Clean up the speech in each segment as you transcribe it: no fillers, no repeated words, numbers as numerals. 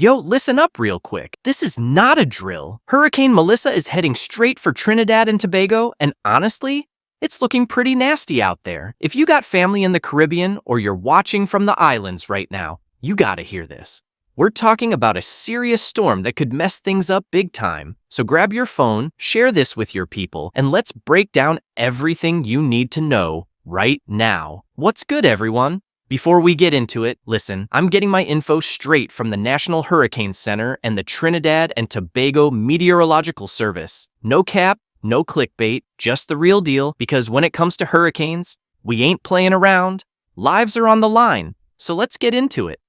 Yo, listen up real quick. This is not a drill. Hurricane Melissa is heading straight for Trinidad and Tobago, and honestly, it's looking pretty nasty out there. If you got family in the Caribbean or you're watching from the islands right now, you gotta hear this. We're talking about a serious storm that could mess things up big time. So grab your phone, share this with your people, and let's break down everything you need to know right now. What's good, everyone? Before we get into it, listen, I'm getting my info straight from the National Hurricane Center and the Trinidad and Tobago Meteorological Service. No cap, no clickbait, just the real deal, because when it comes to hurricanes, we ain't playing around. Lives are on the line, so let's get into it.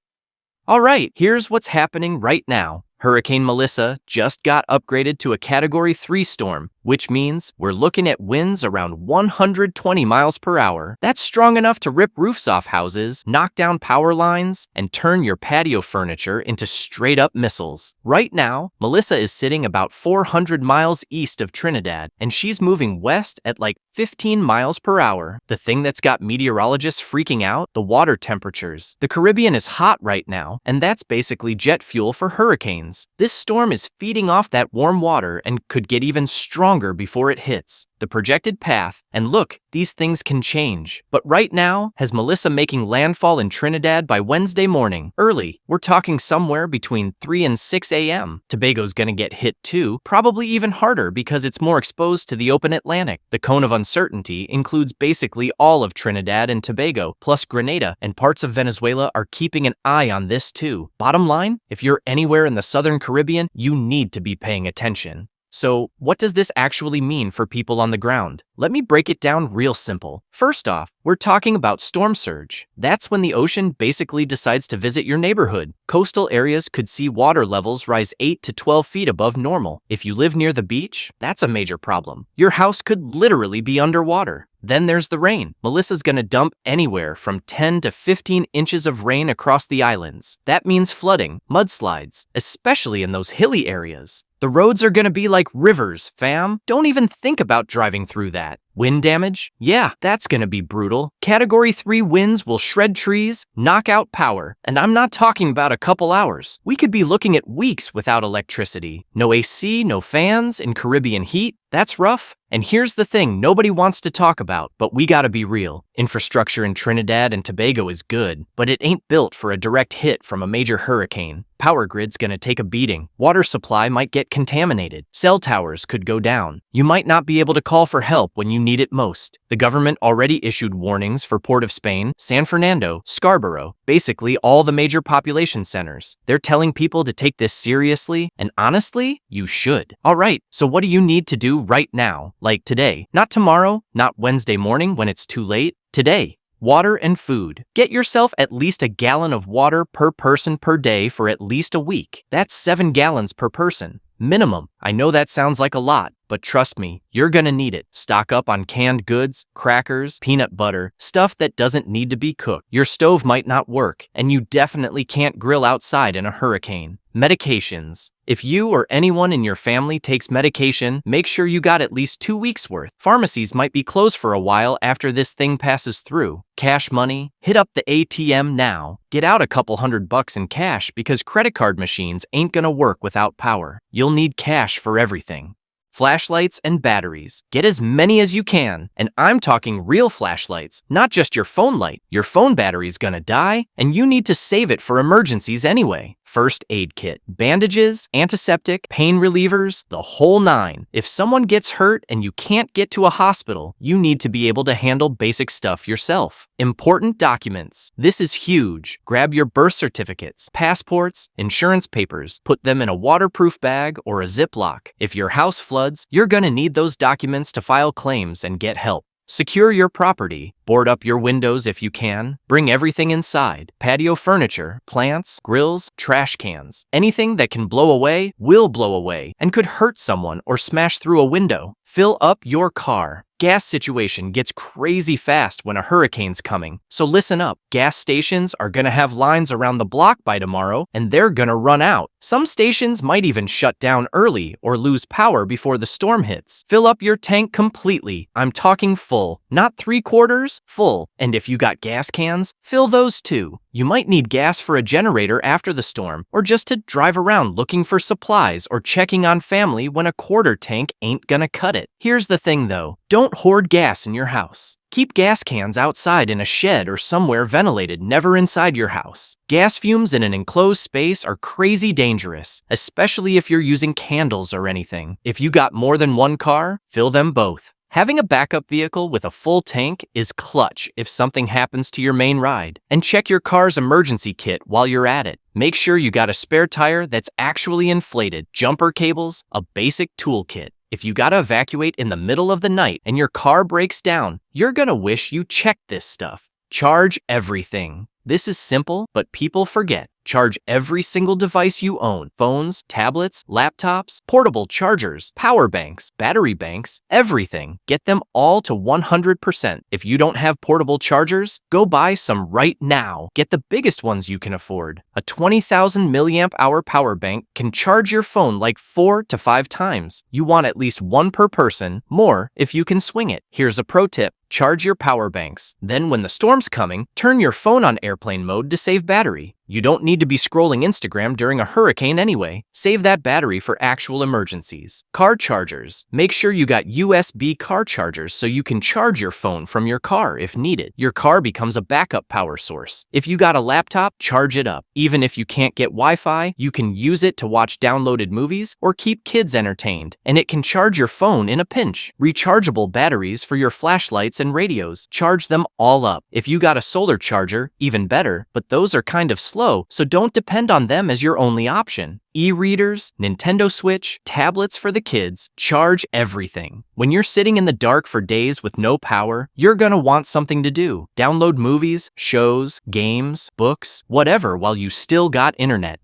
All right, here's what's happening right now. Hurricane Melissa just got upgraded to a Category 3 storm, which means we're looking at winds around 120 miles per hour. That's strong enough to rip roofs off houses, knock down power lines, and turn your patio furniture into straight-up missiles. Right now, Melissa is sitting about 400 miles east of Trinidad, and she's moving west at like 15 miles per hour. The thing that's got meteorologists freaking out? The water temperatures. The Caribbean is hot right now, and that's basically jet fuel for hurricanes. This storm is feeding off that warm water and could get even stronger before it hits the projected path. And look, these things can change. But right now, has Melissa making landfall in Trinidad by Wednesday morning. Early, we're talking somewhere between 3 and 6 a.m. Tobago's gonna get hit too, probably even harder because it's more exposed to the open Atlantic. The cone of uncertainty includes basically all of Trinidad and Tobago, plus Grenada, and parts of Venezuela are keeping an eye on this too. Bottom line, if you're anywhere in the Southern Caribbean, you need to be paying attention. So, what does this actually mean for people on the ground? Let me break it down real simple. First off, we're talking about storm surge. That's when the ocean basically decides to visit your neighborhood. Coastal areas could see water levels rise 8 to 12 feet above normal. If you live near the beach, that's a major problem. Your house could literally be underwater. Then there's the rain. Melissa's gonna dump anywhere from 10 to 15 inches of rain across the islands. That means flooding, mudslides, especially in those hilly areas. The roads are gonna be like rivers, fam. Don't even think about driving through that. Wind damage? Yeah, that's gonna be brutal. Category 3 winds will shred trees, knock out power, and I'm not talking about a couple hours. We could be looking at weeks without electricity. No AC, no fans, in Caribbean heat. That's rough. And here's the thing nobody wants to talk about, but we gotta be real. Infrastructure in Trinidad and Tobago is good, but it ain't built for a direct hit from a major hurricane. Power grid's gonna take a beating. Water supply might get contaminated. Cell towers could go down. You might not be able to call for help when you need it most. The government already issued warnings for Port of Spain, San Fernando, Scarborough, basically all the major population centers. They're telling people to take this seriously, and honestly, you should. All right, so what do you need to do right now? Like today. Not tomorrow, not Wednesday morning when it's too late. Today. Water and food. Get yourself at least a gallon of water per person per day for at least a week. That's 7 gallons per person. Minimum. I know that sounds like a lot, but trust me, you're gonna need it. Stock up on canned goods, crackers, peanut butter, stuff that doesn't need to be cooked. Your stove might not work, and you definitely can't grill outside in a hurricane. Medications. If you or anyone in your family takes medication, make sure you got at least 2 weeks worth. Pharmacies might be closed for a while after this thing passes through. Cash money? Hit up the ATM now. Get out a couple $100 in cash because credit card machines ain't gonna work without power. You'll need cash for everything. Flashlights and batteries. Get as many as you can, and I'm talking real flashlights, not just your phone light. Your phone battery's gonna die, and you need to save it for emergencies anyway. First aid kit, bandages, antiseptic, pain relievers, the whole 9. If someone gets hurt and you can't get to a hospital, you need to be able to handle basic stuff yourself. Important documents. This is huge. Grab your birth certificates, passports, insurance papers, put them in a waterproof bag or a Ziploc. If your house floods, you're gonna need those documents to file claims and get help. Secure your property. Board up your windows if you can. Bring everything inside. Patio furniture, plants, grills, trash cans. Anything that can blow away will blow away and could hurt someone or smash through a window. Fill up your car. gas situation gets crazy fast when a hurricane's coming. So listen up, gas stations are gonna have lines around the block by tomorrow, and they're gonna run out. Some stations might even shut down early or lose power before the storm hits. Fill up your tank completely. I'm talking full, not 3/4, full. And if you got gas cans, fill those too. You might need gas for a generator after the storm, or just to drive around looking for supplies or checking on family when a quarter tank ain't gonna cut it. Here's the thing though, don't hoard gas in your house. Keep gas cans outside in a shed or somewhere ventilated, never inside your house. Gas fumes in an enclosed space are crazy dangerous, especially if you're using candles or anything. If you got more than one car, fill them both. Having a backup vehicle with a full tank is clutch if something happens to your main ride. And check your car's emergency kit while you're at it. Make sure you got a spare tire that's actually inflated, jumper cables, a basic toolkit. If you gotta evacuate in the middle of the night and your car breaks down, you're gonna wish you checked this stuff. Charge everything. This is simple, but people forget. Charge every single device you own. Phones, tablets, laptops, portable chargers, power banks, battery banks, everything. Get them all to 100%. If you don't have portable chargers, go buy some right now. Get the biggest ones you can afford. A 20,000 milliamp hour power bank can charge your phone like 4 to 5 times. You want at least one per person, more if you can swing it. Here's a pro tip. Charge your power banks. Then when the storm's coming, turn your phone on airplane mode to save battery. You don't need to be scrolling Instagram during a hurricane anyway. Save that battery for actual emergencies. Car chargers. Make sure you got USB car chargers so you can charge your phone from your car if needed. Your car becomes a backup power source. If you got a laptop, charge it up. Even if you can't get Wi-Fi, you can use it to watch downloaded movies or keep kids entertained. And it can charge your phone in a pinch. Rechargeable batteries for your flashlights and radios. Charge them all up. If you got a solar charger, even better, but those are kind of slow, so don't depend on them as your only option. E-readers, Nintendo Switch, tablets for the kids, charge everything. When you're sitting in the dark for days with no power, you're gonna want something to do. Download movies, shows, games, books, whatever while you still got internet.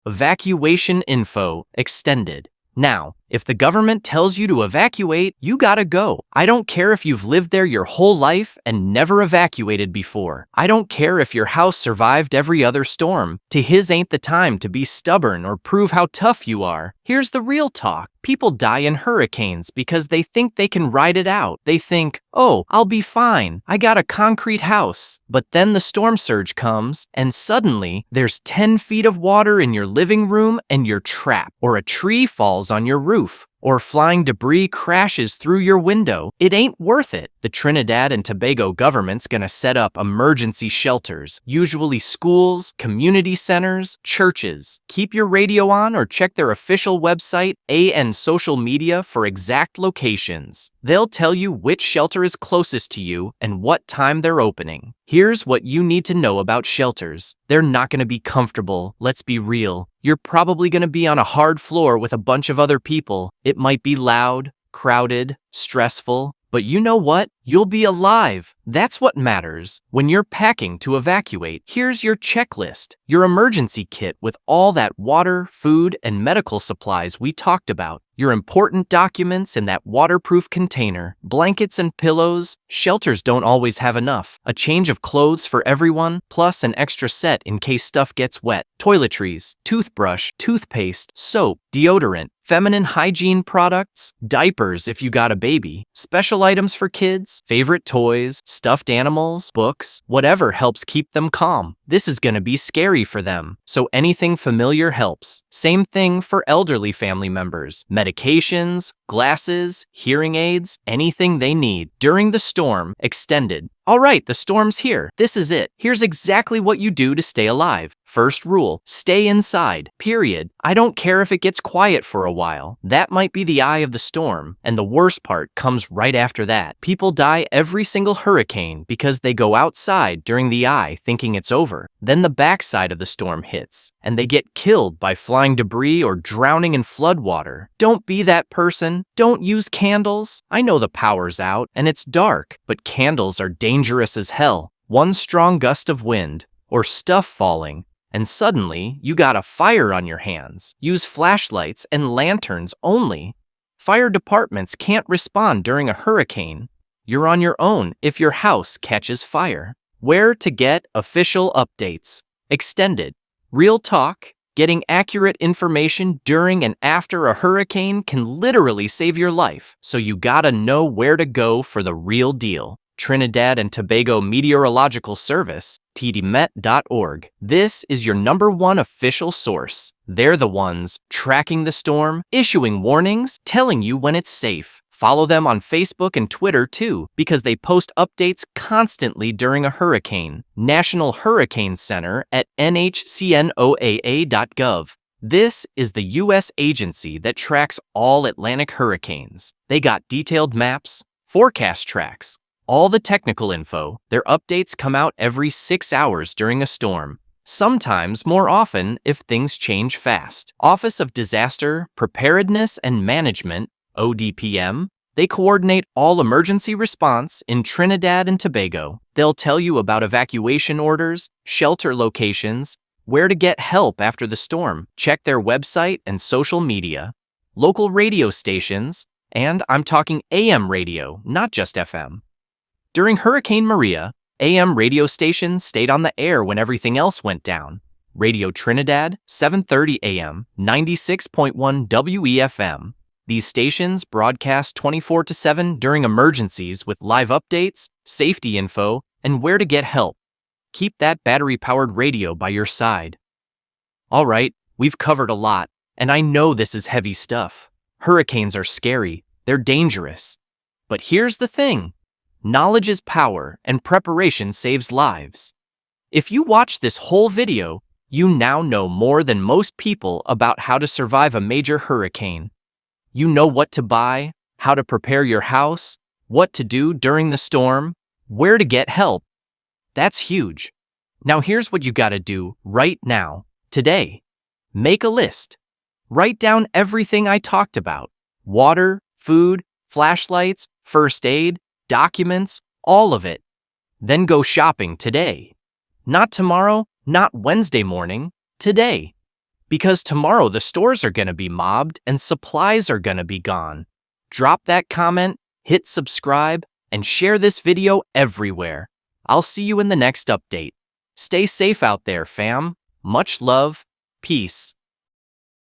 Evacuation info extended. Now, if the government tells you to evacuate, you gotta go. I don't care if you've lived there your whole life and never evacuated before. I don't care if your house survived every other storm. To his ain't the time to be stubborn or prove how tough you are. Here's the real talk. People die in hurricanes because they think they can ride it out. They think, oh, I'll be fine. I got a concrete house. But then the storm surge comes, and suddenly there's 10 feet of water in your living room and you're trapped. Or a tree falls on your roof. Or flying debris crashes through your window. It ain't worth it. The Trinidad and Tobago government's gonna set up emergency shelters, usually schools, community centers, churches. Keep your radio on or check their official website and social media for exact locations. They'll tell you which shelter is closest to you and what time they're opening. Here's what you need to know about shelters. They're not gonna be comfortable, let's be real. You're probably gonna be on a hard floor with a bunch of other people. It might be loud, crowded, stressful, but you know what? You'll be alive. That's what matters. When you're packing to evacuate, here's your checklist. Your emergency kit with all that water, food, and medical supplies we talked about. Your important documents in that waterproof container. Blankets and pillows. Shelters don't always have enough. A change of clothes for everyone, plus an extra set in case stuff gets wet. Toiletries, toothbrush, toothpaste, soap, deodorant, feminine hygiene products, diapers if you got a baby, special items for kids, favorite toys, stuffed animals, books, whatever helps keep them calm. This is gonna be scary for them, so anything familiar helps. Same thing for elderly family members. Medications, glasses, hearing aids, anything they need. During the storm, extended. All right, the storm's here. This is it. Here's exactly what you do to stay alive. First rule, stay inside, period. I don't care if it gets quiet for a while. That might be the eye of the storm, and the worst part comes right after that. People die every single hurricane because they go outside during the eye thinking it's over. Then the backside of the storm hits, and they get killed by flying debris or drowning in floodwater. Don't be that person. Don't use candles. I know the power's out, and it's dark, but candles are dangerous as hell. One strong gust of wind, or stuff falling, and suddenly you got a fire on your hands. Use flashlights and lanterns only. Fire departments can't respond during a hurricane. You're on your own if your house catches fire. Where to get official updates. Extended. Real talk. Getting accurate information during and after a hurricane can literally save your life, so you gotta know where to go for the real deal. Trinidad and Tobago Meteorological Service, tdmet.org. This is your #1 official source. They're the ones tracking the storm, issuing warnings, telling you when it's safe. Follow them on Facebook and Twitter too, because they post updates constantly during a hurricane. National Hurricane Center at nhcnoaa.gov. This is the U.S. agency that tracks all Atlantic hurricanes. They got detailed maps, forecast tracks, all the technical info. Their updates come out every 6 hours during a storm. Sometimes more often if things change fast. Office of Disaster Preparedness and Management, ODPM, they coordinate all emergency response in Trinidad and Tobago. They'll tell you about evacuation orders, shelter locations, where to get help after the storm. Check their website and social media. Local radio stations, and I'm talking AM radio, not just FM. During Hurricane Maria, AM radio stations stayed on the air when everything else went down. Radio Trinidad, 7:30 AM, 96.1 WEFM. These stations broadcast 24/7 during emergencies with live updates, safety info, and where to get help. Keep that battery-powered radio by your side. All right, we've covered a lot, and I know this is heavy stuff. Hurricanes are scary, they're dangerous. But here's the thing. Knowledge is power, and preparation saves lives. If you watch this whole video, you now know more than most people about how to survive a major hurricane. You know what to buy, how to prepare your house, what to do during the storm, where to get help. That's huge. Now here's what you gotta do right now, today. Make a list. Write down everything I talked about. Water, food, flashlights, first aid, documents, all of it. Then go shopping today. Not tomorrow, not Wednesday morning, today. Because tomorrow the stores are gonna be mobbed and supplies are gonna be gone. Drop that comment, hit subscribe, and share this video everywhere. I'll see you in the next update. Stay safe out there, fam. Much love. Peace.